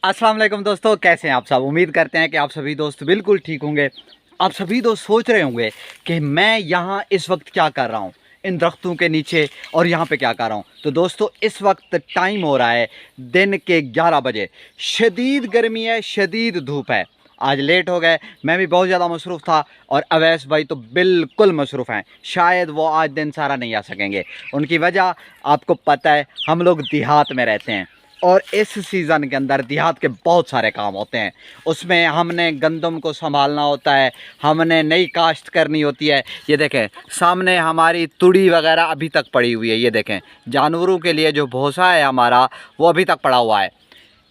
अस्सलाम वालेकुम दोस्तों, कैसे हैं आप सब। उम्मीद करते हैं कि आप सभी दोस्त बिल्कुल ठीक होंगे। आप सभी दोस्त सोच रहे होंगे कि मैं यहाँ इस वक्त क्या कर रहा हूँ, इन दरख्तों के नीचे, और यहाँ पे क्या कर रहा हूँ। तो दोस्तों इस वक्त टाइम हो रहा है दिन के 11 बजे। शदीद गर्मी है, शदीद धूप है। आज लेट हो गए, मैं भी बहुत ज़्यादा मसरूफ़ था और अवैस भाई तो बिल्कुल मसरूफ़ हैं। शायद वो आज दिन सारा नहीं आ सकेंगे। उनकी वजह आपको पता है, हम लोग देहात में रहते हैं और इस सीज़न के अंदर देहात के बहुत सारे काम होते हैं। उसमें हमने गंदम को संभालना होता है, हमने नई काश्त करनी होती है। ये देखें सामने हमारी तुड़ी वगैरह अभी तक पड़ी हुई है। ये देखें जानवरों के लिए जो भूसा है हमारा, वो अभी तक पड़ा हुआ है।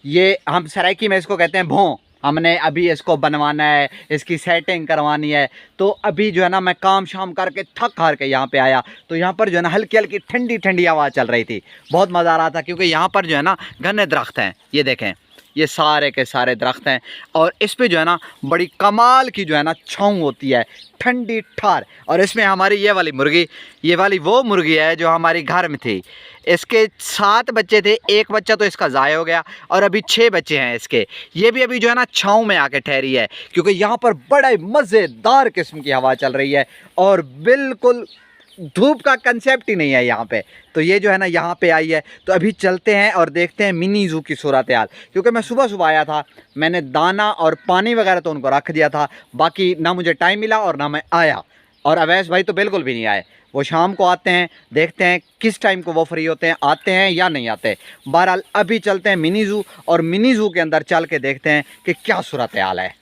ये हम सराइकी में इसको कहते हैं भों। हमने अभी इसको बनवाना है, इसकी सेटिंग करवानी है। तो अभी जो है ना, मैं काम शाम करके थक हार के यहाँ पे आया, तो यहाँ पर जो है ना हल्की हल्की ठंडी ठंडी हवा चल रही थी। बहुत मज़ा आ रहा था क्योंकि यहाँ पर जो है ना घने दरख्त हैं। ये देखें, ये सारे के सारे दरख्त हैं और इस पे जो है ना बड़ी कमाल की जो है ना छाँव होती है, ठंडी ठार। और इसमें हमारी ये वाली मुर्गी, ये वाली वो मुर्गी है जो हमारी घर में थी। इसके 7 बच्चे थे, एक बच्चा तो इसका ज़ाया हो गया और अभी 6 बच्चे हैं इसके। ये भी अभी जो है ना छाँव में आके ठहरी है क्योंकि यहाँ पर बड़ा मज़ेदार किस्म की हवा चल रही है और बिल्कुल धूप का कंसेप्ट ही नहीं है यहाँ पे। तो ये जो है ना यहाँ पे आई है। तो अभी चलते हैं और देखते हैं मिनी ज़ू की सूरत हाल। क्योंकि मैं सुबह सुबह आया था, मैंने दाना और पानी वगैरह तो उनको रख दिया था, बाकी ना मुझे टाइम मिला और ना मैं आया। और अवैस भाई तो बिल्कुल भी नहीं आए, वो शाम को आते हैं। देखते हैं किस टाइम को वो फ्री होते हैं, आते हैं या नहीं आते। बहरहाल अभी चलते हैं मिनी ज़ू और मिनी ज़ू के अंदर चल के देखते हैं कि क्या सूरत हाल है।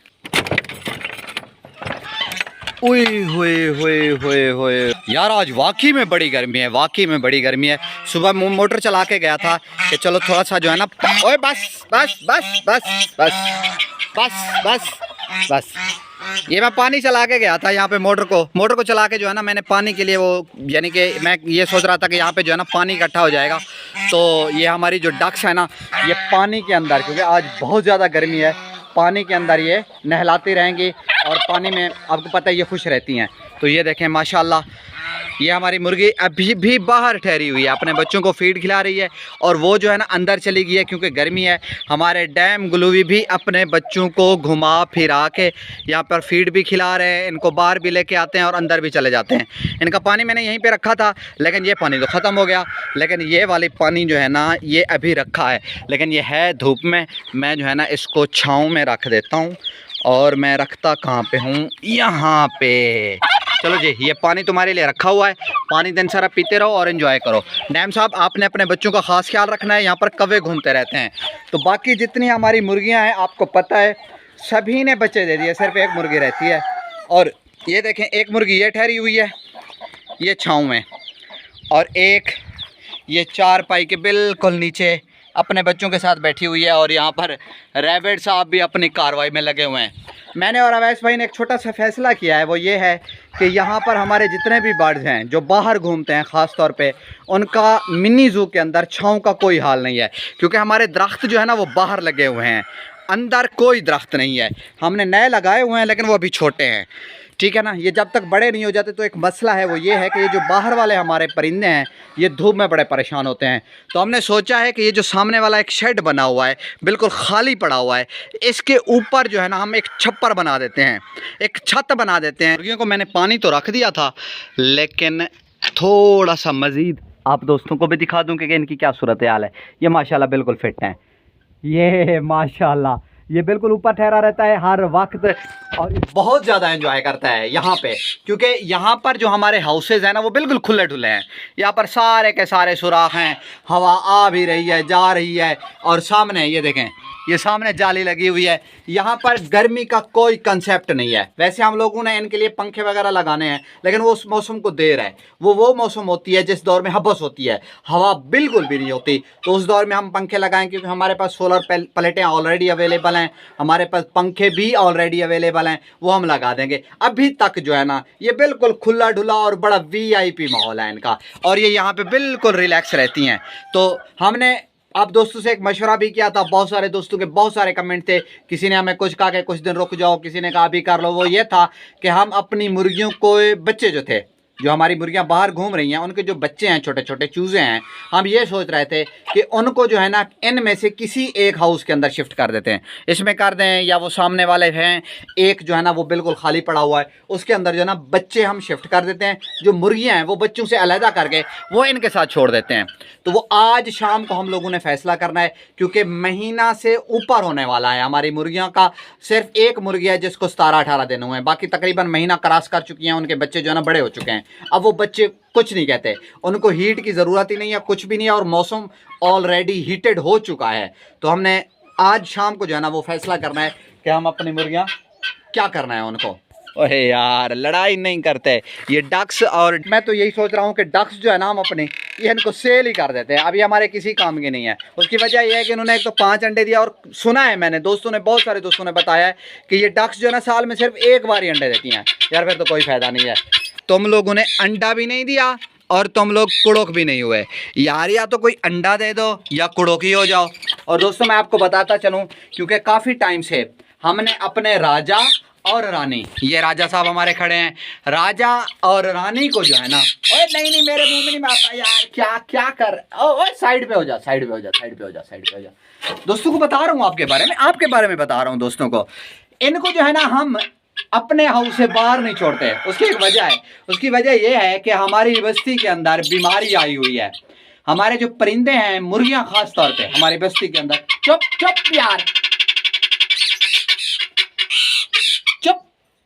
ओए होए होए होए होए यार, आज वाकई में बड़ी गर्मी है, वाकई में बड़ी गर्मी है। सुबह मोटर चला के गया था कि चलो थोड़ा सा जो है ना, ओए बस बस बस बस बस बस बस बस। ये मैं पानी चला के गया था यहाँ पे, मोटर को चला के जो है ना मैंने पानी के लिए वो, यानी कि मैं ये सोच रहा था कि यहाँ पे जो है ना पानी इकट्ठा हो जाएगा। तो ये हमारी जो डक्स है ना, ये पानी के अंदर, क्योंकि आज बहुत ज़्यादा गर्मी है, पानी के अंदर ये नहलाती रहेंगी और पानी में आपको पता है ये खुश रहती हैं। तो ये देखें माशाल्लाह, ये हमारी मुर्गी अभी भी बाहर ठहरी हुई है, अपने बच्चों को फीड खिला रही है। और वो जो है ना अंदर चली गई है क्योंकि गर्मी है। हमारे डैम ग्लूवी भी अपने बच्चों को घुमा फिरा के यहाँ पर फीड भी खिला रहे हैं, इनको बाहर भी लेके आते हैं और अंदर भी चले जाते हैं। इनका पानी मैंने यहीं पे रखा था, लेकिन ये पानी तो ख़त्म हो गया। लेकिन ये वाली पानी जो है ना ये अभी रखा है, लेकिन ये है धूप में। मैं जो है ना इसको छाँव में रख देता हूँ। और मैं रखता कहाँ पे हूँ, यहाँ पे। चलो जी, ये पानी तुम्हारे लिए रखा हुआ है, पानी दिन सारा पीते रहो और एंजॉय करो। डैम साहब आपने अपने बच्चों का ख़ास ख्याल रखना है, यहाँ पर कौवे घूमते रहते हैं। तो बाकी जितनी हमारी मुर्गियाँ हैं आपको पता है सभी ने बच्चे दे दिए, सिर्फ एक मुर्गी रहती है। और ये देखें, एक मुर्गी ये ठहरी हुई है ये छाँव में, और एक ये चारपाई के बिल्कुल नीचे अपने बच्चों के साथ बैठी हुई है। और यहाँ पर रैबिट साहब भी अपनी कार्रवाई में लगे हुए हैं। मैंने और अवैस भाई ने एक छोटा सा फैसला किया है, वो ये है कि यहाँ पर हमारे जितने भी बर्ड्स हैं जो बाहर घूमते हैं, ख़ास तौर पे उनका मिनी ज़ू के अंदर छाँव का कोई हाल नहीं है। क्योंकि हमारे दरख्त जो है ना वो बाहर लगे हुए हैं, अंदर कोई दरख्त नहीं है। हमने नए लगाए हुए हैं लेकिन वो अभी छोटे हैं, ठीक है ना। ये जब तक बड़े नहीं हो जाते तो एक मसला है, वो ये है कि ये जो बाहर वाले हमारे परिंदे हैं ये धूप में बड़े परेशान होते हैं। तो हमने सोचा है कि ये जो सामने वाला एक शेड बना हुआ है, बिल्कुल खाली पड़ा हुआ है, इसके ऊपर जो है ना हम एक छप्पर बना देते हैं, एक छत बना देते हैं। मुर्गियों को मैंने पानी तो रख दिया था, लेकिन थोड़ा सा मज़ीद आप दोस्तों को भी दिखा दूँ कि इनकी क्या सूरत हाल है। ये माशाल्लाह बिल्कुल फिट हैं, ये माशाल्लाह ये बिल्कुल ऊपर ठहरा रहता है हर वक्त और बहुत ज़्यादा एंजॉय करता है यहाँ पे। क्योंकि यहाँ पर जो हमारे हाउसेज हैं ना वो बिल्कुल खुले डुले हैं, यहाँ पर सारे के सारे सुराख हैं, हवा आ भी रही है जा रही है। और सामने ये देखें, ये सामने जाली लगी हुई है। यहाँ पर गर्मी का कोई कंसेप्ट नहीं है। वैसे हम लोगों ने इनके लिए पंखे वगैरह लगाने हैं, लेकिन वो उस मौसम को देर है। वो मौसम होती है जिस दौर में हबस होती है, हवा बिल्कुल भी नहीं होती। तो उस दौर में हम पंखे लगाएं, क्योंकि हमारे पास सोलर प्लेटें ऑलरेडी अवेलेबल हैं, हमारे पास पंखे भी ऑलरेडी अवेलेबल हैं, वो हम लगा देंगे। अभी तक जो है ना ये बिल्कुल खुला ढुला और बड़ा VIP माहौल है इनका, और ये यहाँ पे बिल्कुल रिलैक्स रहती हैं। तो हमने आप दोस्तों से एक मशवरा भी किया था, बहुत सारे दोस्तों के बहुत सारे कमेंट थे। किसी ने हमें कुछ कहा कि कुछ दिन रुक जाओ, किसी ने कहा अभी कर लो। वो ये था कि हम अपनी मुर्गियों को बच्चे जो थे जो हमारी मुर्गियां बाहर घूम रही हैं, उनके जो बच्चे हैं, छोटे छोटे चूजे हैं, हम ये सोच रहे थे कि उनको जो है ना इनमें से किसी एक हाउस के अंदर शिफ्ट कर देते हैं, इसमें कर दें, या वो सामने वाले हैं एक जो है ना वो बिल्कुल खाली पड़ा हुआ है, उसके अंदर जो है ना बच्चे हम शिफ्ट कर देते हैं, जो मुर्गियां हैं वो बच्चों से अलहदा करके वो इनके साथ छोड़ देते हैं। तो वो आज शाम को हम लोगों ने फैसला करना है, क्योंकि महीना से ऊपर होने वाला है हमारी मुर्गियों का। सिर्फ एक मुर्गी है जिसको 17-18 दिन हुए हैं, बाकी तकरीबन महीना क्रॉस कर चुकी हैं, उनके बच्चे जो है ना बड़े हो चुके हैं। अब वो बच्चे कुछ नहीं कहते, उनको हीट की ज़रूरत ही नहीं है, कुछ भी नहीं है, और मौसम ऑलरेडी हीटेड हो चुका है। तो हमने आज शाम को जो है ना वो फैसला करना है कि हम अपनी मुर्गियाँ क्या करना है उनको। ओहे यार, लड़ाई नहीं करते ये डक्स, और मैं तो यही सोच रहा हूँ कि डक्स जो है ना हम अपने ये इनको सेल ही कर देते हैं, अभी हमारे किसी काम की नहीं है। उसकी वजह यह है कि उन्होंने एक तो 5 अंडे दिया, और सुना है मैंने, दोस्तों ने, बहुत सारे दोस्तों ने बताया है कि ये डक्स जो है ना साल में सिर्फ एक बार ही अंडे देती हैं। यार फिर तो कोई फ़ायदा नहीं है, तुम लोगों ने अंडा भी नहीं दिया और तुम लोग कुड़ोक भी नहीं हुए यार, या तो कोई अंडा दे दो या कुड़ोकी हो जाओ। और दोस्तों मैं आपको बताता चलूँ, क्योंकि काफ़ी टाइम से हमने अपने राजा और रानी, ये राजा साहब हमारे खड़े हैं, राजा और रानी को जो है ना, ओए नहीं मेरे मुंह में नहीं मारता यार, क्या क्या कर, ओए साइड पे हो जा, साइड पे हो जा, साइड पे हो जा, साइड पे हो जा। दोस्तों को बता रहा हूँ आपके बारे में बता रहा हूँ दोस्तों को, इनको जो है ना हम अपने हाउस से बाहर नहीं छोड़ते। उसकी एक वजह है, उसकी वजह यह है कि हमारी बस्ती के अंदर बीमारी आई हुई है। हमारे जो परिंदे हैं, मुर्गियां खास तौर पे हमारी बस्ती के अंदर, चुप चुप यार, चुप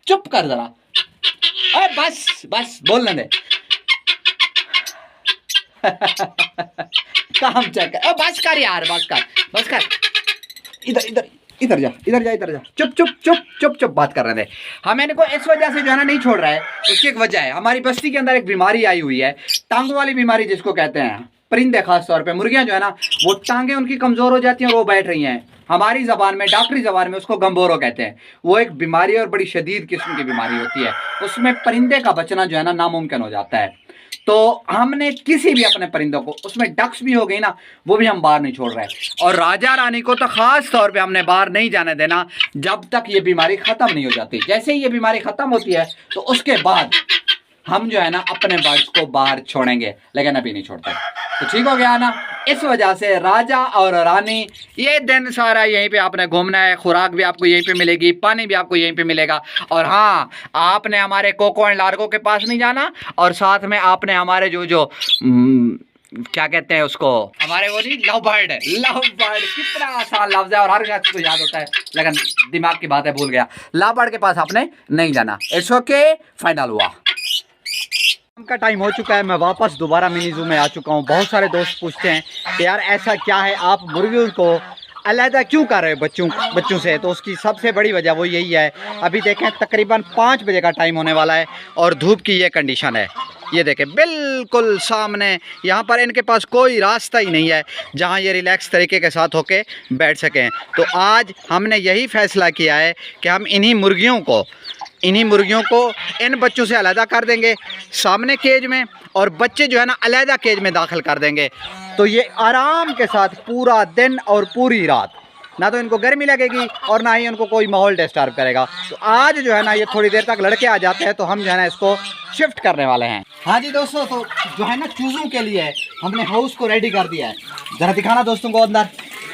चुप कर जरा, अरे बस बस बोलने दे काम चेक कर, बस कर यार, बस कर, बस कर, इधर इधर इधर जा, इधर जा, इधर जा, चुप चुप चुप चुप चुप बात कर रहे थे हम। इनको इस वजह से जो है ना नहीं छोड़ रहा है, उसकी एक वजह है, हमारी बस्ती के अंदर एक बीमारी आई हुई है, टांगों वाली बीमारी जिसको कहते हैं। परिंदे खास तौर पे मुर्गियां जो है ना वो टांगे उनकी कमजोर हो जाती हैं और वो बैठ रही हैं, हमारी ज़बान में, डॉक्टरी ज़बान में उसको गम्बोरो कहते हैं। वो एक बीमारी और बड़ी शदीद किस्म की बीमारी होती है, उसमें परिंदे का बचना जो है ना नामुमकिन हो जाता है। तो हमने किसी भी अपने परिंदों को, उसमें डक्स भी हो गई ना, वो भी हम बाहर नहीं छोड़ रहे, और राजा रानी को तो ख़ास तौर पे हमने बाहर नहीं जाने देना जब तक ये बीमारी ख़त्म नहीं हो जाती। जैसे ही ये बीमारी ख़त्म होती है तो उसके बाद हम जो है ना अपने बर्ड्स को बाहर छोड़ेंगे, लेकिन अभी नहीं छोड़ते। तो ठीक हो गया ना। इस वजह से राजा और रानी ये दिन सारा यहीं पे आपने घूमना है, खुराक भी आपको यहीं पे मिलेगी, पानी भी आपको यहीं पे मिलेगा, और हाँ आपने हमारे कोको एंड लार्गो के पास नहीं जाना, और साथ में आपने हमारे जो क्या कहते हैं उसको, हमारे वो नहीं, लव बर्ड, कितना आसान लफ्ज है और हर शख्स को याद होता है, लेकिन दिमाग की बात है भूल गया। लव बर्ड के पास आपने नहीं जाना। इट्स ओके, फाइनल हुआ का टाइम हो चुका है, मैं वापस दोबारा मिनी ज़ू में आ चुका हूँ। बहुत सारे दोस्त पूछते हैं कि यार ऐसा क्या है, आप मुर्गियों को अलहदा क्यों कर रहे हो बच्चों से? तो उसकी सबसे बड़ी वजह वो यही है, अभी देखें तकरीबन 5 बजे का टाइम होने वाला है और धूप की ये कंडीशन है, ये देखें बिल्कुल सामने, यहाँ पर इनके पास कोई रास्ता ही नहीं है जहाँ ये रिलैक्स तरीके के साथ होके बैठ सकें। तो आज हमने यही फ़ैसला किया है कि हम इन्हीं मुर्गियों को इन बच्चों से अलहदा कर देंगे सामने केज में, और बच्चे जो है ना अलहदा केज में दाखिल कर देंगे। तो ये आराम के साथ पूरा दिन और पूरी रात, ना तो इनको गर्मी लगेगी और ना ही उनको कोई माहौल डिस्टर्ब करेगा। तो आज जो है ना ये थोड़ी देर तक लड़के आ जाते हैं तो हम जो है ना इसको शिफ्ट करने वाले हैं। हाँ जी दोस्तों, तो जो है ना चूज़ों के लिए हमने हाउस को रेडी कर दिया है, ज़रा दिखाना दोस्तों को अंदर।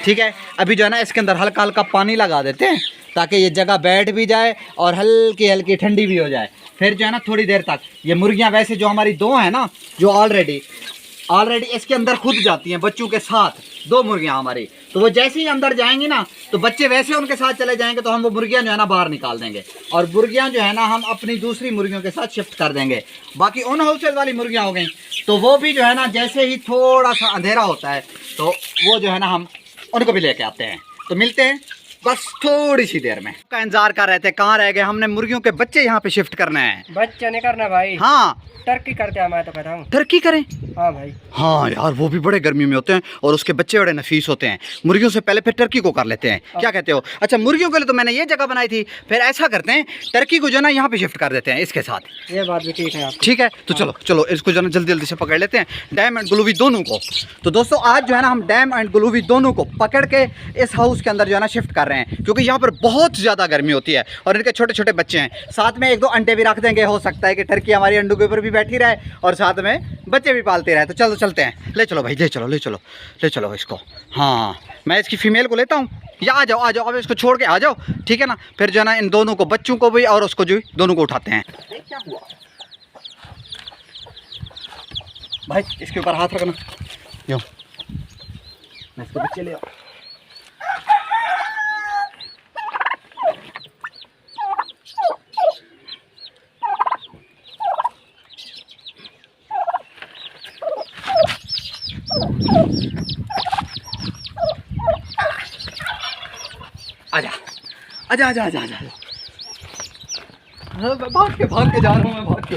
ठीक है, अभी जो है ना इसके अंदर हल्का हल्का पानी लगा देते हैं ताकि ये जगह बैठ भी जाए और हल्की हल्की ठंडी भी हो जाए। फिर जो है ना थोड़ी देर तक ये मुर्गियां, वैसे जो हमारी 2 हैं ना, जो ऑलरेडी इसके अंदर खुद जाती हैं बच्चों के साथ, 2 मुर्गियां हमारी, तो वो जैसे ही अंदर जाएंगी ना तो बच्चे वैसे उनके साथ चले जाएंगे, तो हम वो मुर्गियां जो है ना बाहर निकाल देंगे, और मुर्गियां जो है ना हम अपनी दूसरी मुर्गियों के साथ शिफ्ट कर देंगे। बाकी उन हाउसेज वाली मुर्गियां हो गई तो वो भी जो है ना जैसे ही थोड़ा सा अंधेरा होता है तो वो जो है ना हम उनको भी लेके आते हैं। तो मिलते हैं बस थोड़ी सी देर में। का इंतजार कर रहे थे, कहाँ रह गए? हमने मुर्गियों के बच्चे यहाँ पे शिफ्ट करने हैं। बच्चे नहीं करना भाई, हाँ टर्की करते हैं, मैं तो कहता हूँ टर्की करें। हाँ भाई, हाँ यार, वो भी बड़े गर्मी में होते हैं और उसके बच्चे बड़े नफीस होते हैं। मुर्गियों से पहले फिर टर्की को कर लेते हैं, क्या कहते हो? अच्छा, मुर्गियों के लिए तो मैंने ये जगह बनाई थी, फिर ऐसा करते हैं टर्की को जो ना यहाँ पे शिफ्ट कर देते हैं इसके साथ। ये बात भी ठीक है आपकी। ठीक है, तो चलो चलो इसको जो ना जल्दी जल्दी से पकड़ लेते हैं, डैम एंड ग्लूवी दोनों को। तो दोस्तों आज जो है ना हम डैम एंड ग्लूवी दोनों को पकड़ के इस हाउस के अंदर जो है ना शिफ्ट कर मार रहे हैं, क्योंकि यहाँ पर बहुत ज़्यादा गर्मी होती है और इनके छोटे छोटे बच्चे हैं। साथ में 1-2 अंडे भी रख देंगे, हो सकता है कि टर्की हमारी अंडों के ऊपर भी बैठी रहे और साथ में बच्चे भी पालते रहे। तो चलो चलते हैं, ले चलो भाई, ले चलो ले चलो ले चलो इसको। हाँ, मैं इसकी फ़ीमेल को लेता हूँ, या आ जाओ अब इसको छोड़ के आ जाओ, ठीक है ना। फिर जो है ना इन दोनों को, बच्चों को भी और उसको जो, दोनों को उठाते हैं। क्या हुआ भाई, इसके ऊपर हाथ रखना, यो मैं इसको बच्चे ले आओ। आजा आजा आजा आजा आजा, भाग के जा रहा हूँ मैं, भाग के।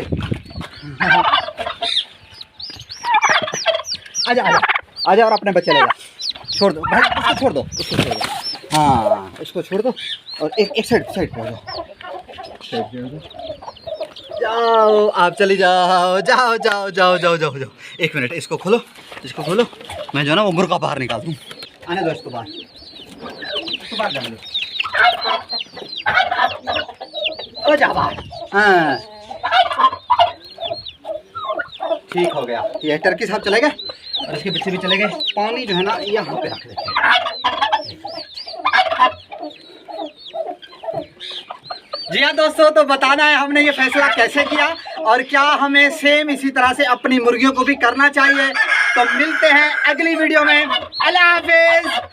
आजा आजा आजा और अपने बच्चे ले जा, छोड़ दो भाई, उसको छोड़ दो, उसको छोड़ दो। हाँ, उसको छोड़ दो और एक साइड पे जाओ, आप चली जाओ, जाओ जाओ जाओ जाओ जाओ जाओ। 1 मिनट, इसको खोलो, इसको खोलो, मैं जो है ना वो मुर्गा बाहर निकाल दूँ। आने दो इसको बाहर, इसको बाहर जाने दो, ओ जा बाहर। हाँ, ठीक हो गया, ये टर्की साहब चले गए और इसके बच्चे भी चले गए। पानी जो है ना यहाँ पे रख देते हैं। जी हाँ दोस्तों, तो बताना है हमने ये फैसला कैसे किया और क्या हमें सेम इसी तरह से अपनी मुर्गियों को भी करना चाहिए। तो मिलते हैं अगली वीडियो में, अल्लाह हाफिज।